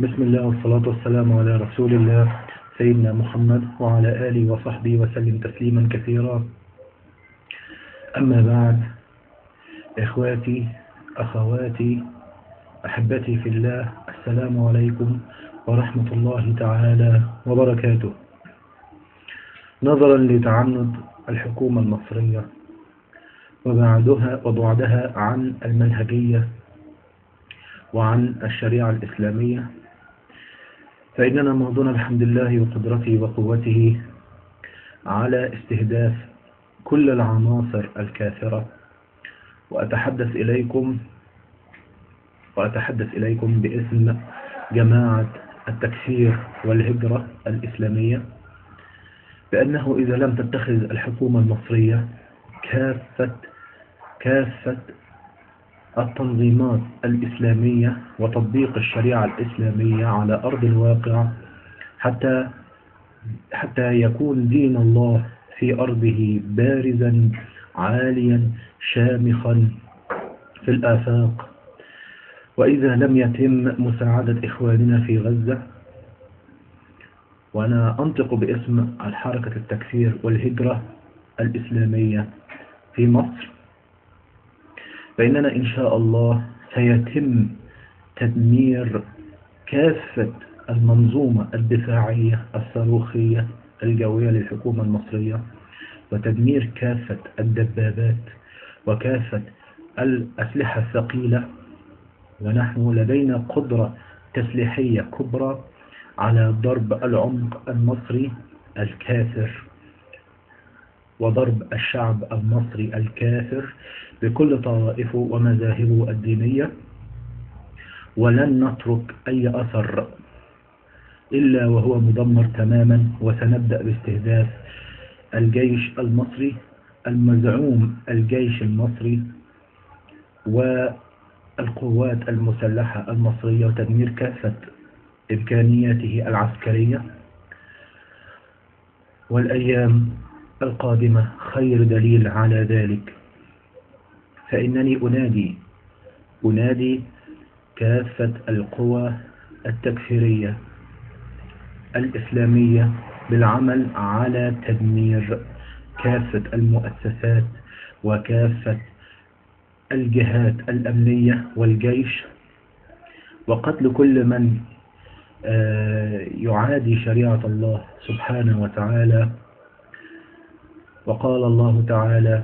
بسم الله والصلاة والسلام على رسول الله سيدنا محمد وعلى آله وصحبه وسلم تسليما كثيرا. أما بعد، إخواتي أخواتي أحبتي في الله، السلام عليكم ورحمة الله تعالى وبركاته. نظرا لتعنت الحكومة المصرية وبعدها عن المنهجية وعن الشريعة الإسلامية، فإننا موضوعنا الحمد لله وقدرته وقوته على استهداف كل العناصر الكافرة. وأتحدث إليكم باسم جماعة التكفير والهجرة الإسلامية، بأنه إذا لم تتخذ الحكومة المصرية كافة التنظيمات الإسلامية وتطبيق الشريعة الإسلامية على أرض الواقع حتى يكون دين الله في أرضه بارزا عاليا شامخا في الآفاق، وإذا لم يتم مساعدة إخواننا في غزة، وأنا أنطق باسم الحركة التكفير والهجرة الإسلامية في مصر، فإننا إن شاء الله سيتم تدمير كافة المنظومة الدفاعية الصاروخية الجوية للحكومة المصرية، وتدمير كافة الدبابات وكافة الأسلحة الثقيلة. ونحن لدينا قدرة تسليحية كبرى على ضرب العمق المصري الكافر وضرب الشعب المصري الكافر بكل طوائفه ومذاهبه الدينية، ولن نترك أي أثر إلا وهو مدمر تماما. وسنبدأ باستهداف الجيش المصري المزعوم، الجيش المصري والقوات المسلحة المصرية، وتدمير كافة إمكانياته العسكرية. والأيام القادمة خير دليل على ذلك، فإنني أنادي كافة القوى التكفيرية الإسلامية بالعمل على تدمير كافة المؤسسات وكافة الجهات الأمنية والجيش، وقتل كل من يعادي شريعة الله سبحانه وتعالى. وقال الله تعالى: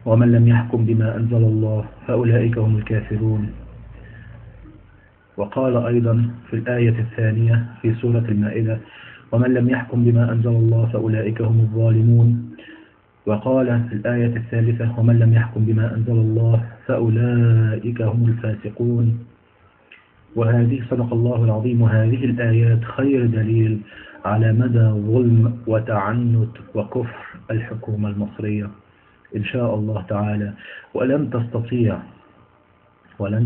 ومن لم يحكم بما أنزل الله فأولئك هم الكافرون. وقال أيضا في الآية الثانية في سورة المائدة: ومن لم يحكم بما أنزل الله فأولئك هم الظالمون. وقال في الآية الثالثة: ومن لم يحكم بما أنزل الله فأولئك هم الفاسقون. وهذه صدق الله العظيم، وهذه الآيات خير دليل على مدى ظلم وتعنت وكفر الحكومة المصرية إن شاء الله تعالى. ولن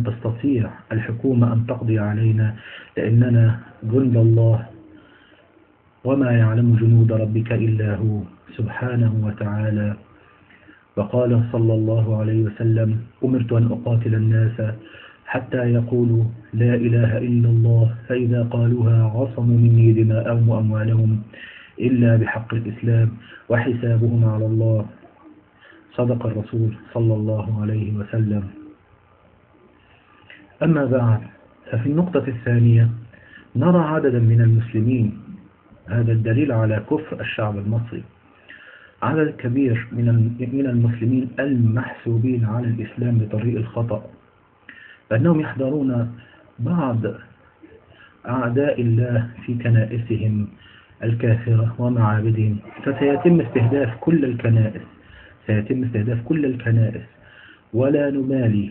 تستطيع الحكومة أن تقضي علينا، لأننا جند الله، وما يعلم جنود ربك إلا هو سبحانه وتعالى. وقال صلى الله عليه وسلم: أمرت أن أقاتل الناس حتى يقولوا لا إله إلا الله، فإذا قالوها عصموا مني دماءهم وأموالهم إلا بحق الإسلام وحسابهم على الله. صدق الرسول صلى الله عليه وسلم. أما بعد، ففي النقطة الثانية نرى عددا من المسلمين، هذا الدليل على كفر الشعب المصري، عدد كبير من المسلمين المحسوبين على الإسلام بطريق الخطأ، أنهم يحضرون بعض أعداء الله في كنائسهم الكافرة ومعابدهم، فسيتم استهداف كل الكنائس، ولا نبالي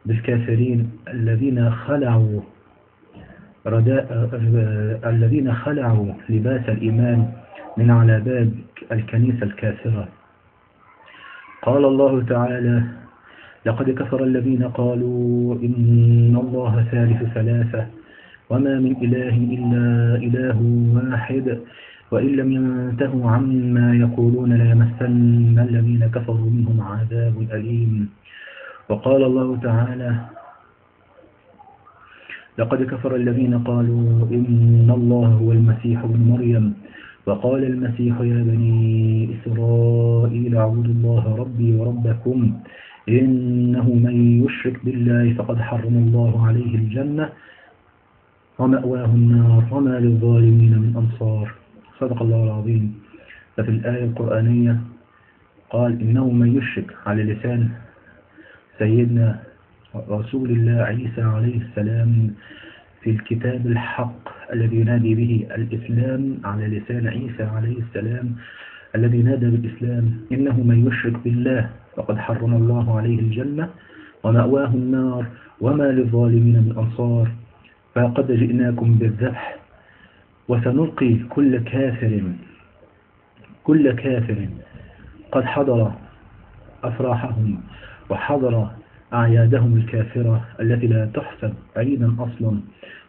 بالكافرين الذين خلعوا لباس الإيمان من على باب الكنيسة الكافرة. قال الله تعالى: لقد كفر الذين قالوا إن الله ثالث ثلاثة وما من إله إلا إله واحد وإن لم ينتهوا عما يقولون ليمسن الذين كفروا منهم عذاب أليم. وقال الله تعالى: لقد كفر الذين قالوا إن الله هو المسيح ابن مريم وقال المسيح يا بني إسرائيل اعبدوا الله ربي وربكم إنه من يشرك بالله فقد حرم الله عليه الجنة ومأواه النار وما للظالمين من أنصار. صدق الله العظيم. ففي الآية القرآنية قال إنه من يشرك على لسان سيدنا رسول الله عيسى عليه السلام في الكتاب الحق الذي ينادي به الإسلام، على لسان عيسى عليه السلام الذي نادى بالإسلام، إنه من يشرك بالله فقد حرم الله عليه الجنة ومأواه النار وما للظالمين من أنصار. فقد جئناكم بالذبح وسنلقي كل كافر قد حضر أفراحهم وحضر أعيادهم الكافرة التي لا تحسب عيدا أصلا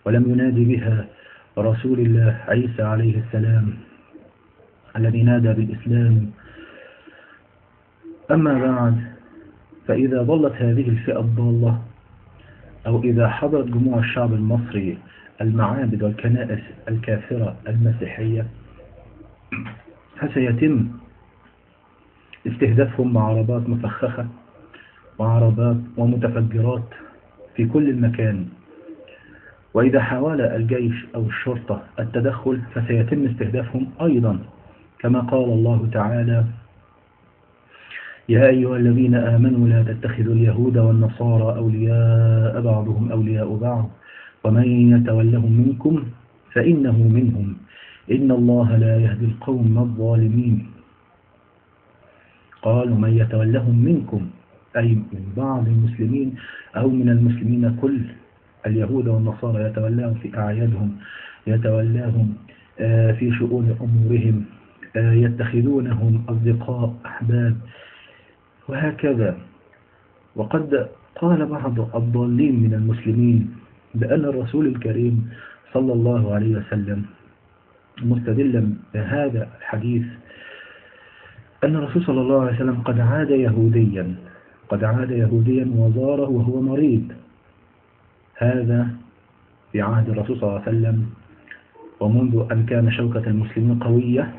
ولم ينادي بها رسول الله عيسى عليه السلام الذي نادى بالإسلام. أما بعد، فإذا ظلت هذه الفئة الضالة أو إذا حضرت جموع الشعب المصري المعابد والكنائس الكافرة المسيحية فسيتم استهدافهم بعربات مفخخة وعربات ومتفجرات في كل المكان. وإذا حاول الجيش أو الشرطة التدخل فسيتم استهدافهم أيضا، كما قال الله تعالى يا أيها الذين آمنوا لا تتخذوا اليهود والنصارى أولياء بعضهم أولياء بعض ومن يتولهم منكم فإنه منهم إن الله لا يهدي القوم الظالمين. قال ومن يتولهم منكم أي من بعض المسلمين أو من المسلمين كل اليهود والنصارى يتولاهم في أعيادهم، يتولاهم في شؤون أمورهم، يتخذونهم أصدقاء أحباب وهكذا. وقد قال بعض الضالين من المسلمين بأن الرسول الكريم صلى الله عليه وسلم مستدلا بهذا الحديث أن الرسول صلى الله عليه وسلم قد عاد يهوديا وزاره وهو مريض. هذا في عهد الرسول صلى الله عليه وسلم، ومنذ أن كان شوكة المسلمين قوية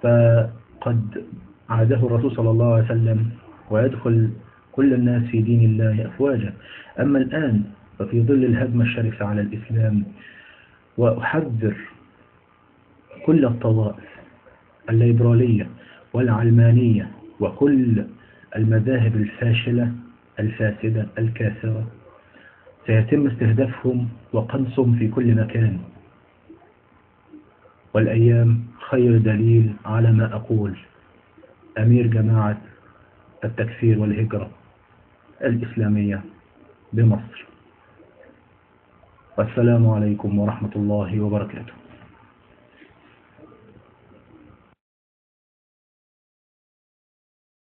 فقد عاده الرسول صلى الله عليه وسلم ويدخل كل الناس في دين الله أفواجا. أما الآن ففي ظل الهجمة الشرسة على الإسلام، وأحذر كل الطوائف الليبرالية والعلمانية وكل المذاهب الفاشلة الفاسدة الكافرة سيتم استهدافهم وقنصهم في كل مكان. والأيام خير دليل على ما أقول. أمير جماعة التكفير والهجرة الإسلامية بمصر. والسلام عليكم ورحمة الله وبركاته.